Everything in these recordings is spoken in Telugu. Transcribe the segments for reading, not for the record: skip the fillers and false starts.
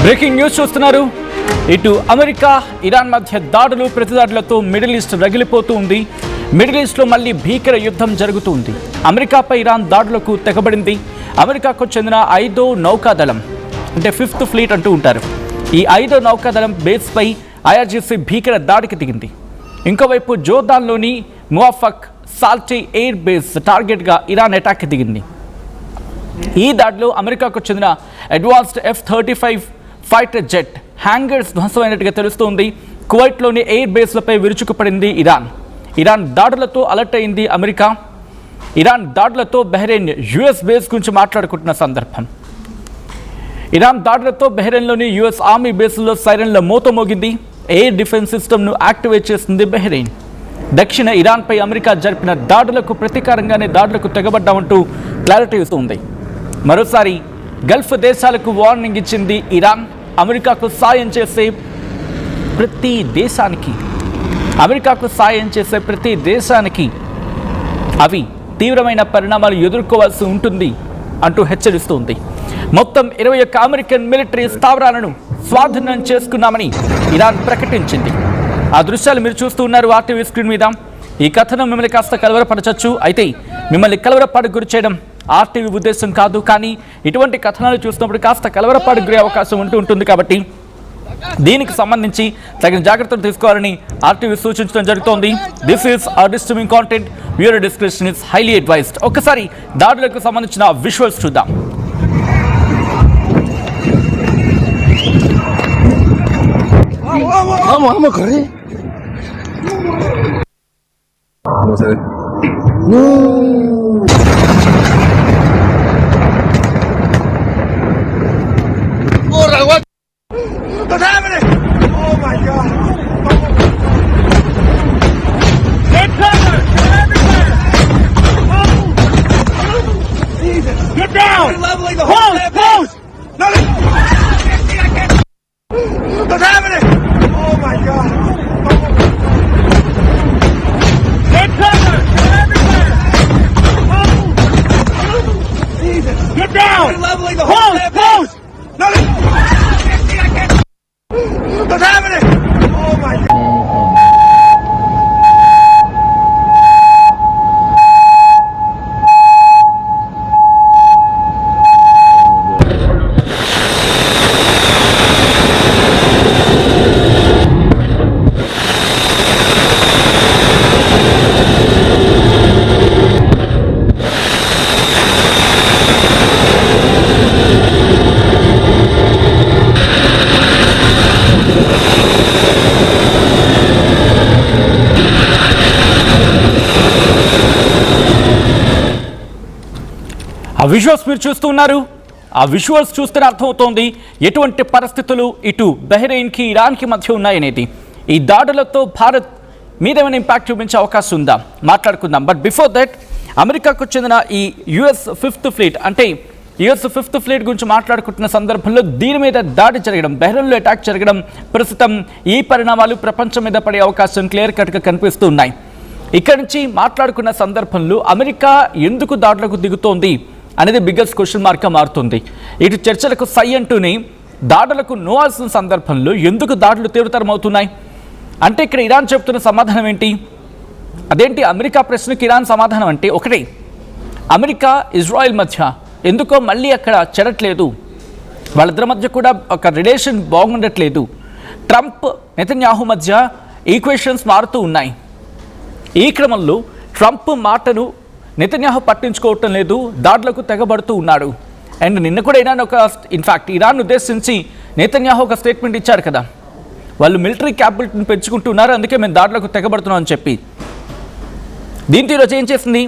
బ్రేకింగ్ న్యూస్ చూస్తున్నారు. ఇటు అమెరికా ఇరాన్ మధ్య దాడులు ప్రతిదాడులతో మిడిల్ ఈస్ట్ రగిలిపోతూ ఉంది. మిడిల్ ఈస్ట్లో మళ్ళీ భీకర యుద్ధం జరుగుతుంది. అమెరికాపై ఇరాన్ దాడులకు తెగబడింది. అమెరికాకు చెందిన 5వ నౌకాదళం అంటే 5th ఫ్లీట్ అంటూ ఉంటారు. ఈ 5వ నౌకాదళం బేస్పై ఐఆర్జీసీ భీకర దాడికి దిగింది. ఇంకోవైపు జోర్దాన్లోని మువాఫక్ సాల్టీ ఎయిర్ బేస్ టార్గెట్గా ఇరాన్ అటాక్ దిగింది. ఈ దాడిలో అమెరికాకు చెందిన advanced F-35 fighter jet hangars ధ్వంసమైనట్టుగా తెలుస్తోంది. కువైట్లోని ఎయిర్ బేస్లపై విరుచుకుపడింది ఇరాన్ దాడులతో అలర్ట్ అయింది అమెరికా. ఇరాన్ దాడులతో బహ్రెయిన్ యుఎస్ బేస్ గురించి మాట్లాడుకుంటున్న సందర్భం. ఇరాన్ దాడులతో బహ్రెయిన్లోని యుఎస్ ఆర్మీ బేస్లో సైరన్ల మోత మోగింది. ఎయిర్ డిఫెన్స్ సిస్టమ్ను యాక్టివేట్ చేసింది బహ్రెయిన్. దక్షిణ ఇరాన్పై అమెరికా జరిపిన దాడులకు ప్రతీకారంగానే దాడులకు తెగబడ్డామంటూ క్లారిటీ ఇస్తుంది. మరోసారి గల్ఫ్ దేశాలకు వార్నింగ్ ఇచ్చింది ఇరాన్. అమెరికాకు సాయం చేసే ప్రతి దేశానికి అవి తీవ్రమైన పరిణామాలు ఎదుర్కోవాల్సి ఉంటుంది అంటూ హెచ్చరిస్తోంది. మొత్తం 21 అమెరికన్ మిలిటరీ స్థావరాలను స్వాధీనం చేసుకున్నామని ఇరాన్ ప్రకటించింది. ఆ దృశ్యాలు మీరు చూస్తూ ఉన్నారు ఆర్టీవీ స్క్రీన్ మీద. ఈ కథనం మిమ్మల్ని కాస్త కలవరపరచచ్చు. అయితే మిమ్మల్ని కలవరపాటుకు గురి చేయడం ఆర్టీవీ ఉద్దేశం కాదు. కానీ ఇటువంటి కథనాలు చూసినప్పుడు కాస్త కలవరపాటుకు గురే అవకాశం ఉంటుంది. కాబట్టి దీనికి సంబంధించి తగిన జాగ్రత్తలు తీసుకోవాలని ఆర్టీవీ సూచించడం జరుగుతోంది. This is disturbing content. Viewer description is highly advised. ఒక్కసారి దాడులకు సంబంధించిన విజువల్స్ చూద్దాం. What's happening? Oh my God! Get cover! Get everywhere! Jesus! Get down! Leveling the whole close! Nothing! What's happening? Oh my God! Get cover! Get everywhere! Jesus! Get down! Leveling the whole close! Nothing! What's happening? Oh my God! ఆ విజువల్స్ మీరు చూస్తున్నారు. ఆ విజువల్స్ చూస్తేనే అర్థమవుతోంది ఎటువంటి పరిస్థితులు ఇటు బహ్రెయిన్కి ఇరాన్కి మధ్య ఉన్నాయనేది. ఈ దాడులతో భారత్ మీద ఏమైనా ఇంపాక్ట్ చూపించే అవకాశం ఉందా మాట్లాడుకుందాం. బట్ బిఫోర్ దట్ అమెరికాకు చెందిన ఈ యుఎస్ 5th ఫ్లీట్ అంటే యుఎస్ 5th ఫ్లీట్ గురించి మాట్లాడుకుంటున్న సందర్భంలో దీని మీద దాడి జరగడం, బహ్రెయిన్లో అటాక్ జరగడం, ప్రస్తుతం ఈ పరిణామాలు ప్రపంచం మీద పడే అవకాశం క్లియర్ కట్గా కనిపిస్తూ ఉన్నాయి. ఇక్కడి నుంచి మాట్లాడుకున్న సందర్భంలో అమెరికా ఎందుకు దాడులకు దిగుతోంది అనేది బిగ్గెస్ట్ క్వశ్చన్ మార్క్గా మారుతుంది. ఇటు చర్చలకు సై అంటూనే దాడులకు నోవాల్సిన సందర్భంలో ఎందుకు దాడులు తీవ్రతరమవుతున్నాయి అంటే ఇక్కడ ఇరాన్ చెబుతున్న సమాధానం ఏంటి? అదేంటి అమెరికా ప్రశ్నకు ఇరాన్ సమాధానం అంటే ఒకటే, అమెరికా ఇజ్రాయెల్ మధ్య ఎందుకో మళ్ళీ అక్కడ చెడట్లేదు, వాళ్ళిద్దరి మధ్య కూడా ఒక రిలేషన్ బాగుండట్లేదు. ట్రంప్ నెతన్యాహు మధ్య ఈక్వేషన్స్ మారుతూ ఉన్నాయి. ఈ క్రమంలో ట్రంప్ మాటను నెతన్యాహు పట్టించుకోవటం లేదు, దాడులకు తెగబడుతూ ఉన్నాడు. అండ్ నిన్న కూడా ఇన్ఫ్యాక్ట్ ఇరాన్ ఉద్దేశించి నెతన్యాహు ఒక స్టేట్మెంట్ ఇచ్చారు కదా, వాళ్ళు మిలిటరీ క్యాపిటల్ని పెంచుకుంటున్నారు, అందుకే మేము దాడులకు తెగబడుతున్నాం అని చెప్పి. దీంతో ఈరోజు ఏం చేసింది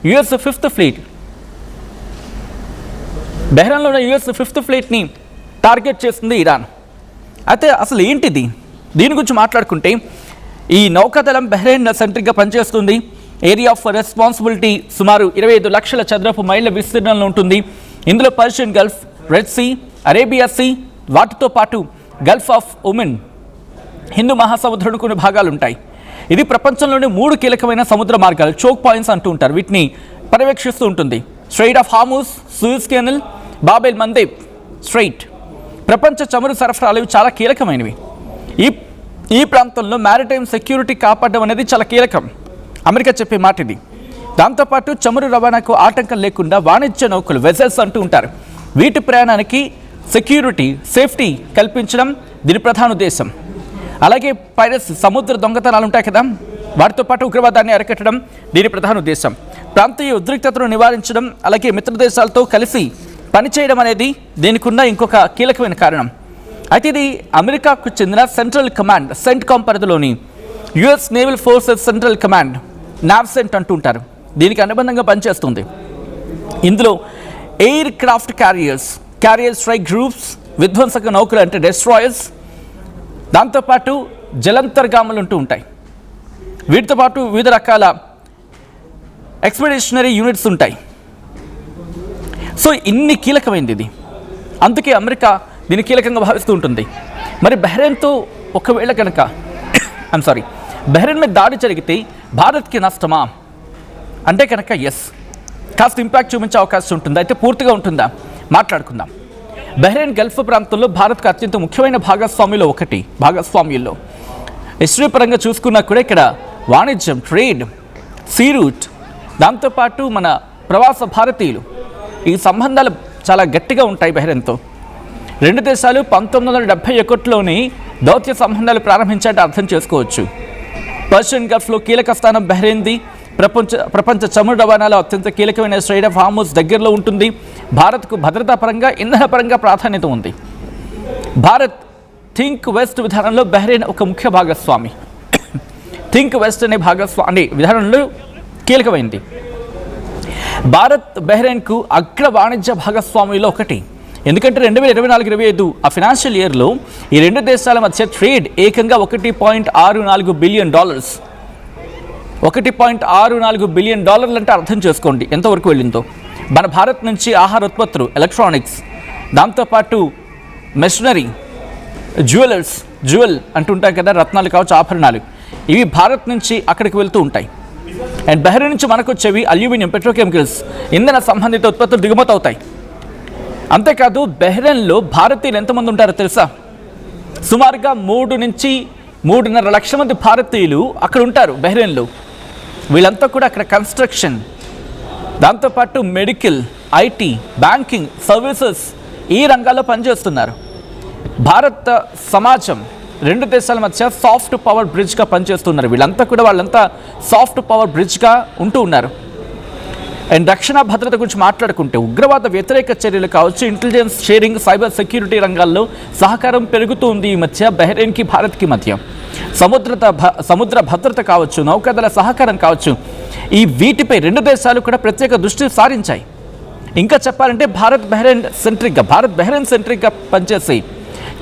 యుఎస్ 5th ఫ్లీట్, బహ్రెయిన్లో ఉన్న యుఎస్ 5th ఫ్లీట్ని టార్గెట్ చేసింది ఇరాన్. అయితే అసలు ఏంటిది, దీని గురించి మాట్లాడుకుంటే ఈ నౌకాదళం బహ్రెయిన్ సెంట్రిక్గా పనిచేస్తుంది. ఏరియా ఆఫ్ రెస్పాన్సిబిలిటీ సుమారు 25 లక్షల చదరపు మైళ్ళ విస్తీర్ణంలో ఉంటుంది. ఇందులో Persian Gulf, Red Sea, Arabia Sea, వాటితో పాటు గల్ఫ్ ఆఫ్ ఒమన్, హిందూ మహాసముద్రంలో కొన్ని భాగాలు ఉంటాయి. ఇది ప్రపంచంలోని 3 కీలకమైన సముద్ర మార్గాలు, చోక్ పాయింట్స్ అంటూ ఉంటారు, వీటిని పర్యవేక్షిస్తూ ఉంటుంది. Strait of Hormuz, Suez canal, Bob L మందేబ్ straight, ప్రపంచ చమురు సరఫరాలు చాలా కీలకమైనవి. ఈ ప్రాంతంలో మ్యారిటైమ్ సెక్యూరిటీ కాపాడడం అనేది చాలా కీలకం. అమెరికా చెప్పే మాట ఇది. దాంతోపాటు చమురు రవాణాకు ఆటంకం లేకుండా వాణిజ్య నౌకలు వెజల్స్ అంటూ ఉంటారు, వీటి ప్రయాణానికి సేఫ్టీ కల్పించడం దీని ప్రధాన ఉద్దేశం. అలాగే పైరసీ, సముద్ర దొంగతనాలు ఉంటాయి కదా, వాటితో పాటు ఉగ్రవాదాన్ని అరికట్టడం దీని ప్రధాన ఉద్దేశం. ప్రాంతీయ ఉద్రిక్తతను నివారించడం, అలాగే మిత్ర దేశాలతో కలిసి పనిచేయడం అనేది దీనికి ఉన్న ఇంకొక కీలకమైన కారణం. అయితే ఇది అమెరికాకు చెందిన సెంట్రల్ కమాండ్ సెంట్కామ్ పరిధిలోని US naval forces central command NAVCENT అంటూ ఉంటారు, దీనికి అనుబంధంగా పనిచేస్తుంది. ఇందులో aircraft carrier strike groups, విధ్వంసక నౌకలు అంటే డెస్ట్రాయర్స్, దాంతోపాటు జలంతర్గాములు ఉంటూ ఉంటాయి. వీటితో పాటు వివిధ రకాల ఎక్స్పెడిషనరీ యూనిట్స్ ఉంటాయి. సో ఇన్ని కీలకమైంది ఇది, అందుకే అమెరికా దీన్ని కీలకంగా భావిస్తూ ఉంటుంది. మరి బహ్రెయిన్తో ఒకవేళ కనుక బహ్రెయిన్ మీద దాడి జరిగితే భారత్కి నష్టమా అంటే కనుక ఎస్, కాస్త ఇంపాక్ట్ చూపించే అవకాశం ఉంటుంది. అయితే పూర్తిగా ఉంటుందా మాట్లాడుకుందాం. బహ్రెయిన్ గల్ఫ్ ప్రాంతంలో భారత్కు అత్యంత ముఖ్యమైన భాగస్వామ్యుల్లో హిస్టరీ పరంగా చూసుకున్నా కూడా ఇక్కడ వాణిజ్యం, ట్రేడ్, సీ రూట్, దాంతోపాటు మన ప్రవాస భారతీయులు, ఈ సంబంధాలు చాలా గట్టిగా ఉంటాయి బహ్రెయిన్తో. రెండు దేశాలు 1971లోని దౌత్య సంబంధాలు ప్రారంభించాలంటే అర్థం చేసుకోవచ్చు. పర్షియన్ గల్ఫ్లో కీలక స్థానం బహ్రెయిన్ది. ప్రపంచ చమురు రవాణాలో అత్యంత కీలకమైన స్ట్రైట్ ఆఫ్ హార్ముజ్ దగ్గరలో ఉంటుంది. భారత్కు భద్రతా పరంగా, ఇంధన పరంగా ప్రాధాన్యత ఉంది. భారత్ థింక్ వెస్ట్ విధానంలో బహ్రెయిన్ ఒక ముఖ్య భాగస్వామి. థింక్ వెస్ట్ అనే విధానంలో కీలకమైంది. భారత్ బహ్రెయిన్కు అగ్ర వాణిజ్య భాగస్వాములలో ఒకటి. ఎందుకంటే 2024-25 ఆ ఫైనాన్షియల్ ఇయర్లో ఈ రెండు దేశాల మధ్య ట్రేడ్ ఏకంగా $1.64 బిలియన్. $1.64 బిలియన్ అంటే అర్థం చేసుకోండి ఎంతవరకు వెళ్ళిందో. మన భారత్ నుంచి ఆహార ఉత్పత్తులు, ఎలక్ట్రానిక్స్, దాంతోపాటు మెషినరీ, జ్యువెల్ అంటుంటాం కదా, రత్నాలు కావచ్చు, ఆభరణాలు, ఇవి భారత్ నుంచి అక్కడికి వెళ్తూ ఉంటాయి. అండ్ బహ్రెయిన్ నుంచి మనకు వచ్చేవి అల్యూమినియం, పెట్రోకెమికల్స్, ఇంధన సంబంధిత ఉత్పత్తులు దిగుమతి అవుతాయి. అంతేకాదు బహ్రెయిన్లో భారతీయులు ఎంతమంది ఉంటారో తెలుసా? సుమారుగా 3 నుంచి 3.5 లక్షల మంది భారతీయులు అక్కడ ఉంటారు బహ్రెయిన్లో. వీళ్ళంతా కూడా అక్కడ కన్స్ట్రక్షన్, దాంతోపాటు మెడికల్, ఐటీ, బ్యాంకింగ్ సర్వీసెస్ ఈ రంగాల్లో పనిచేస్తున్నారు. భారత సమాజం రెండు దేశాల మధ్య సాఫ్ట్ పవర్ బ్రిడ్జ్గా పనిచేస్తున్నారు. వాళ్ళంతా సాఫ్ట్ పవర్ బ్రిడ్జ్గా ఉంటూ ఉన్నారు. అండ్ రక్షణ భద్రత గురించి మాట్లాడుకుంటే ఉగ్రవాద వ్యతిరేక చర్యలు కావచ్చు, ఇంటెలిజెన్స్ షేరింగ్, సైబర్ సెక్యూరిటీ రంగాల్లో సహకారం పెరుగుతుంది ఈ మధ్య బహ్రెయిన్కి భారత్కి మధ్య. సముద్ర భద్రత కావచ్చు, నౌకాదళ సహకారం కావచ్చు, వీటిపై రెండు దేశాలు కూడా ప్రత్యేక దృష్టి సారించాయి. ఇంకా చెప్పాలంటే భారత్ బహ్రెయిన్ సెంట్రిక్గా పనిచేసి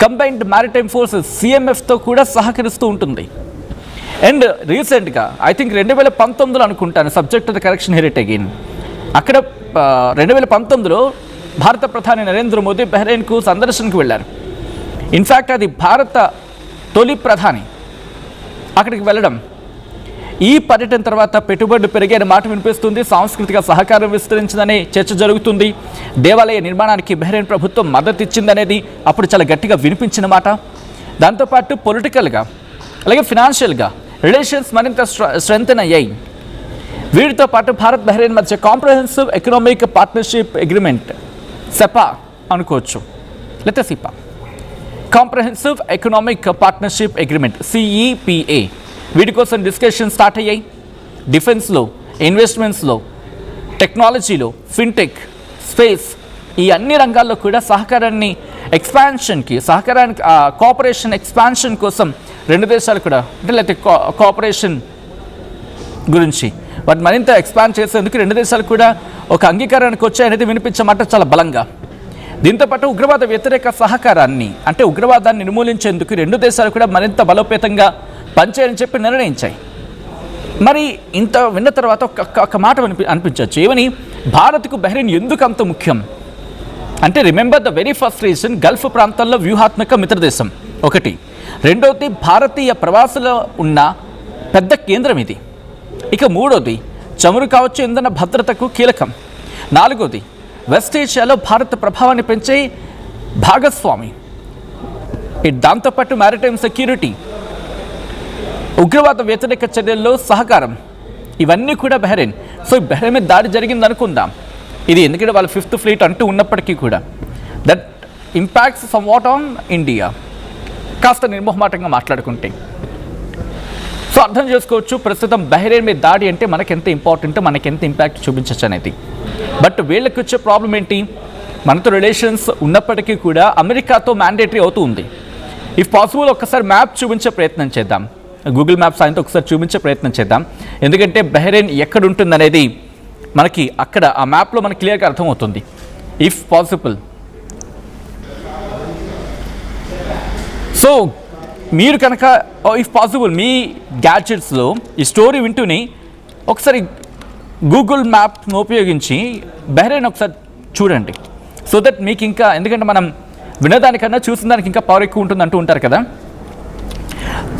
కంబైన్డ్ మ్యారిటైమ్ ఫోర్సెస్ CMFతో కూడా సహకరిస్తూ ఉంటుంది. అండ్ రీసెంట్గా ఐ థింక్ 2019లో అనుకుంటాను, subject to the correction here it again, అక్కడ 2019లో భారత ప్రధాని నరేంద్ర మోదీ బహ్రెయిన్కు సందర్శనకు వెళ్ళారు. ఇన్ఫ్యాక్ట్ అది భారత తొలి ప్రధాని అక్కడికి వెళ్ళడం. ఈ పర్యటన తర్వాత పెట్టుబడులు పెరిగే మాట వినిపిస్తుంది. సాంస్కృతిక సహకారం విస్తరించిందనే చర్చ జరుగుతుంది. దేవాలయ నిర్మాణానికి బహ్రెయిన్ ప్రభుత్వం మద్దతు ఇచ్చిందనేది అప్పుడు చాలా గట్టిగా వినిపించిన మాట. దాంతోపాటు పొలిటికల్గా అలాగే ఫినాన్షియల్గా రిలేషన్స్ మరింత స్ట్రెంథెన్ అయ్యాయి. వీటితో పాటు భారత్ బహ్రెయిన్ మధ్య comprehensive economic partnership agreement, CEPA అనుకోవచ్చు, లేకపోతే CEPA, comprehensive economic partnership agreement CEPA, వీటి కోసం డిస్కషన్ స్టార్ట్ అయ్యాయి. డిఫెన్స్లో, ఇన్వెస్ట్మెంట్స్లో, టెక్నాలజీలో, ఫిన్టెక్, స్పేస్, ఈ అన్ని రంగాల్లో కూడా కోఆపరేషన్ ఎక్స్పాన్షన్ కోసం రెండు దేశాలు కూడా లేకపోతే కోఆపరేషన్ గురించి వాటి మరింత ఎక్స్పాండ్ చేసేందుకు రెండు దేశాలు కూడా ఒక అంగీకారానికి వచ్చాయనేది వినిపించమాట చాలా బలంగా. దీంతోపాటు ఉగ్రవాద వ్యతిరేక సహకారాన్ని, అంటే ఉగ్రవాదాన్ని నిర్మూలించేందుకు రెండు దేశాలు కూడా మరింత బలోపేతంగా పనిచేయాలని చెప్పి నిర్ణయించాయి. మరి ఇంత విన్న తర్వాత ఒక మాట అనిపించవచ్చు, ఏమని, భారత్కు బహ్రెయిన్ ఎందుకు అంత ముఖ్యం అంటే, remember the very first reason, Gulf ప్రాంతాల్లో వ్యూహాత్మక మిత్రదేశం ఒకటి. రెండవది, భారతీయ ప్రవాసులు ఉన్న పెద్ద కేంద్రం ఇది. ఇక మూడోది, చమురు కావచ్చు, ఇంధన భద్రతకు కీలకం. నాలుగోది, వెస్ట్ ఏషియాలో భారత ప్రభావాన్ని పెంచే భాగస్వామి. దాంతోపాటు మ్యారిటైమ్ సెక్యూరిటీ, ఉగ్రవాద వ్యతిరేక చర్యల్లో సహకారం, ఇవన్నీ కూడా బహ్రెయిన్. సో బహ్రెయిన్ మీద దాడి జరిగింది అనుకుందాం, ఇది ఎందుకంటే వాళ్ళ 5th ఫ్లీట్ అంటూ ఉన్నప్పటికీ కూడా that impacts some what on India. కాస్త నిర్మోహమాటంగా మాట్లాడుకుంటే సో అర్థం చేసుకోవచ్చు ప్రస్తుతం బహ్రెయిన్ మీద దాడి అంటే మనకెంత ఇంపార్టెంట్, మనకెంత ఇంపాక్ట్ చూపించచ్చు అనేది. బట్ వీళ్ళకి వచ్చే ప్రాబ్లం ఏంటి, మనతో రిలేషన్స్ ఉన్నప్పటికీ కూడా అమెరికాతో మ్యాండేటరీ అవుతూ ఉంది. ఇఫ్ పాసిబుల్ ఒక్కసారి మ్యాప్ చూపించే ప్రయత్నం చేద్దాం, గూగుల్ మ్యాప్స్ ఆయనతో ఒకసారి చూపించే ప్రయత్నం చేద్దాం. ఎందుకంటే బహ్రెయిన్ ఎక్కడ ఉంటుంది అనేది మనకి అక్కడ ఆ మ్యాప్లో మనకి క్లియర్గా అర్థమవుతుంది. ఇఫ్ పాసిబుల్ సో మీరు కనుక ఇఫ్ పాసిబుల్ మీ గ్యాడ్జెట్స్లో ఈ స్టోరీ వింటూనే ఒకసారి గూగుల్ మ్యాప్ను ఉపయోగించి బహ్రెయిన్ ఒకసారి చూడండి. సో దట్ మీకు ఇంకా, ఎందుకంటే మనం వినదానికన్నా చూసిన దానికి ఇంకా పవర్ ఎక్కువ ఉంటుంది అంటూ ఉంటారు కదా.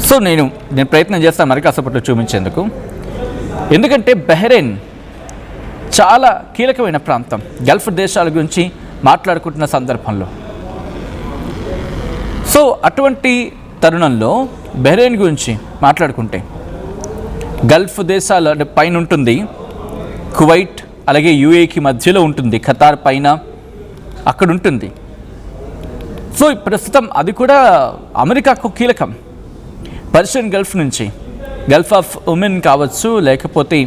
సో నేను ప్రయత్నం చేస్తాను మరి కాసేపట్లో చూపించేందుకు. ఎందుకంటే బహ్రెయిన్ చాలా కీలకమైన ప్రాంతం గల్ఫ్ దేశాల గురించి మాట్లాడుకుంటున్న సందర్భంలో. సో అటువంటి తరుణంలో బహ్రెయిన్ గురించి మాట్లాడుకుంటే గల్ఫ్ దేశాల పైన ఉంటుంది, కువైట్ అలాగే యూఏకి మధ్యలో ఉంటుంది, ఖతార్ పైన అక్కడ ఉంటుంది. సో ప్రస్తుతం అది కూడా అమెరికాకు కీలకం. పర్షియన్ గల్ఫ్ నుంచి, గల్ఫ్ ఆఫ్ ఉమెన్ కావచ్చు, లేకపోతే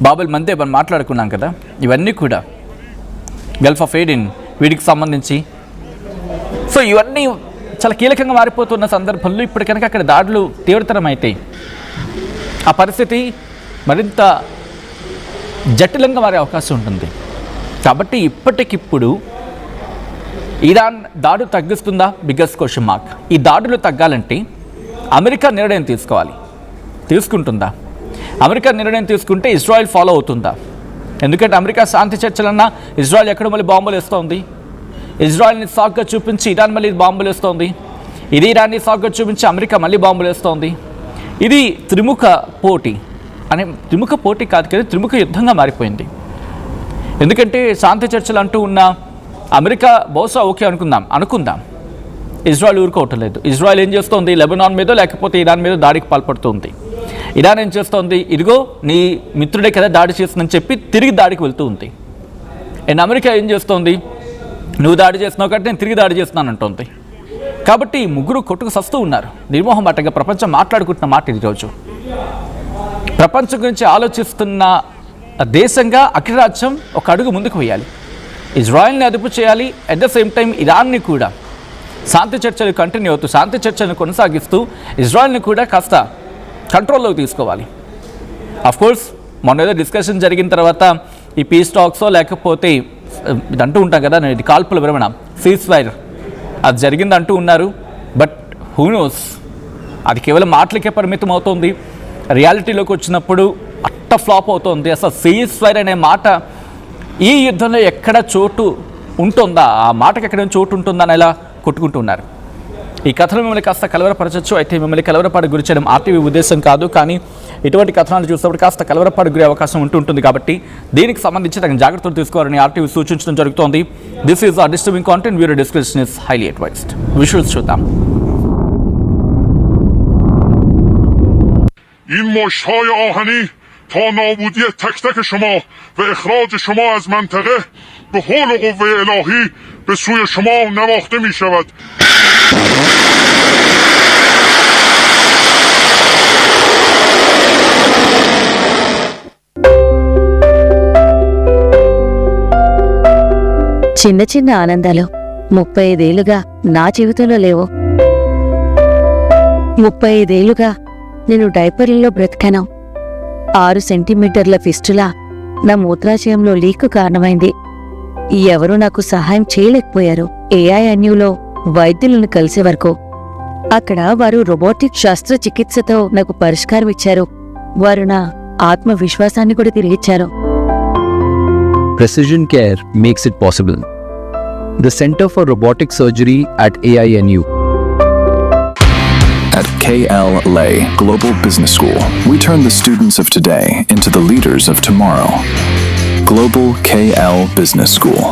బాబుల్ మందే మనం మాట్లాడుకున్నాం కదా, ఇవన్నీ కూడా గల్ఫ్ ఆఫ్ ఏడెన్ వీటికి సంబంధించి. సో ఇవన్నీ చాలా కీలకంగా మారిపోతున్న సందర్భంలో ఇప్పుడు కనుక అక్కడ దాడులు తీవ్రతరం అయితే ఆ పరిస్థితి మరింత జటిలంగా మారే అవకాశం ఉంటుంది. కాబట్టి ఇప్పటికిప్పుడు ఇరాన్ దాడులు తగ్గిస్తుందా, బిగ్గెస్ట్ క్వశ్చన్ మార్క్. ఈ దాడులు తగ్గాలంటే అమెరికా నిర్ణయం తీసుకోవాలి, తీసుకుంటుందా? అమెరికా నిర్ణయం తీసుకుంటే ఇజ్రాయెల్ ఫాలో అవుతుందా? ఎందుకంటే అమెరికా శాంతి చర్చలన్నా ఇజ్రాయెల్ ఎక్కడ మళ్ళీ బాంబులు వేస్తోంది, ఇజ్రాయెల్ని సాగ్గా చూపించి ఇరాన్ మళ్ళీ బాంబులు వేస్తోంది, ఇది ఇరాన్ని సాగ్గా చూపించి అమెరికా మళ్ళీ బాంబులు వేస్తోంది. ఇది త్రిముఖ పోటీ అనే, త్రిముఖ పోటీ కాదు కదా, త్రిముఖ యుద్ధంగా మారిపోయింది. ఎందుకంటే శాంతి చర్చలు అంటూ ఉన్న అమెరికా బహుశా ఓకే అనుకుందాం, ఇజ్రాయెల్ ఊరుకోవటం లేదు. ఇజ్రాయెల్ ఏం చేస్తోంది, లెబనాన్ మీదో లేకపోతే ఇరాన్ మీద దాడికి పాల్పడుతుంది. ఇరాన్ ఏం చేస్తోంది, ఇదిగో నీ మిత్రుడే కదా దాడి చేస్తుందని చెప్పి తిరిగి దాడికి వెళ్తూ ఉంది. అండ్ అమెరికా ఏం చేస్తోంది, నువ్వు దాడి చేస్తున్నావు కాబట్టి నేను తిరిగి దాడి చేస్తున్నాను అంటుంది. కాబట్టి ముగ్గురు కొట్టుకు సస్తూ ఉన్నారు. నిర్మోహమాటంగా ప్రపంచం మాట్లాడుకుంటున్న మాట ఈరోజు. ప్రపంచం గురించి ఆలోచిస్తున్న దేశంగా అగ్రరాజ్యం ఒక అడుగు ముందుకు వేయాలి, ఇజ్రాయెల్ని అదుపు చేయాలి. అట్ ద సేమ్ టైం ఇరాన్ని కూడా శాంతి చర్చలు కంటిన్యూ అవుతూ, శాంతి చర్చలను కొనసాగిస్తూ ఇజ్రాయెల్ని కూడా కాస్త కంట్రోల్లోకి తీసుకోవాలి. అఫ్కోర్స్ మొన్న ఏదో డిస్కషన్ జరిగిన తర్వాత ఈ పీస్ టాక్సో లేకపోతే ఇది అంటూ ఉంటాం కదా, ఇది కాల్పుల విరమణ, సీజ్ ఫైర్ అది జరిగింది అంటూ ఉన్నారు. బట్ హూ నోస్, అది కేవలం మాటలకే పరిమితం అవుతుంది. రియాలిటీలోకి వచ్చినప్పుడు అట్ట ఫ్లాప్ అవుతుంది. అసలు సీజ్ ఫైర్ అనే మాట ఈ యుద్ధంలో ఎక్కడ చోటు ఉంటుందా, ఆ మాటకి ఎక్కడైనా చోటు ఉంటుందా అని ఇలా కొట్టుకుంటున్నారు. ఈ కథలు మిమ్మల్ని కాస్త కలవరపరచచ్చు. అయితే మిమ్మల్ని కలవరపాటు గురి చేయడం ఆర్టీవీ ఉద్దేశం కాదు, కానీ ఇటువంటి కథనాలు చూసినప్పుడు కాస్త కలవరపాటు గురే అవకాశం ఉంటుంది. కాబట్టి దీనికి సంబంధించి తగిన జాగ్రత్తలు తీసుకోవాలని ఆర్టీవీ సూచించడం జరుగుతోంది. దిస్ ఈజ్ ఆ disturbing content, viewer description is highly advised. Visuals చూద్దాం. این مشت‌های آهنی تا نابودی تک تک شما و اخراج شما از منطقه به حول و قوه الهی به سوی شما نواخته می شود. చిన్న చిన్న ఆనందాలు 35 ఏళ్లుగా నా జీవితంలో లేవు. 35 ఏళ్లుగా నేను డైపర్లలో బ్రతికాను. 6 సెంటీమీటర్ల ఫిస్టులా నా మూత్రాశయంలో లీకు కారణమైంది. ఎవరూ నాకు సహాయం చేయలేకపోయారు. ఏఐఎన్యూలో వైద్యులను కలిసే వరకు. అక్కడ వారు రోబోటిక్ శస్త్రచికిత్సతో నాకు పరిష్కారం ఇచ్చారు. వారు నా ఆత్మవిశ్వాసాన్ని కూడా తిరిగిచ్చారు. Precision Care makes it possible. The Center for Robotic Surgery at AINU. At KLA Global Business School, we turn the students of today into the leaders of tomorrow. Global KL Business School.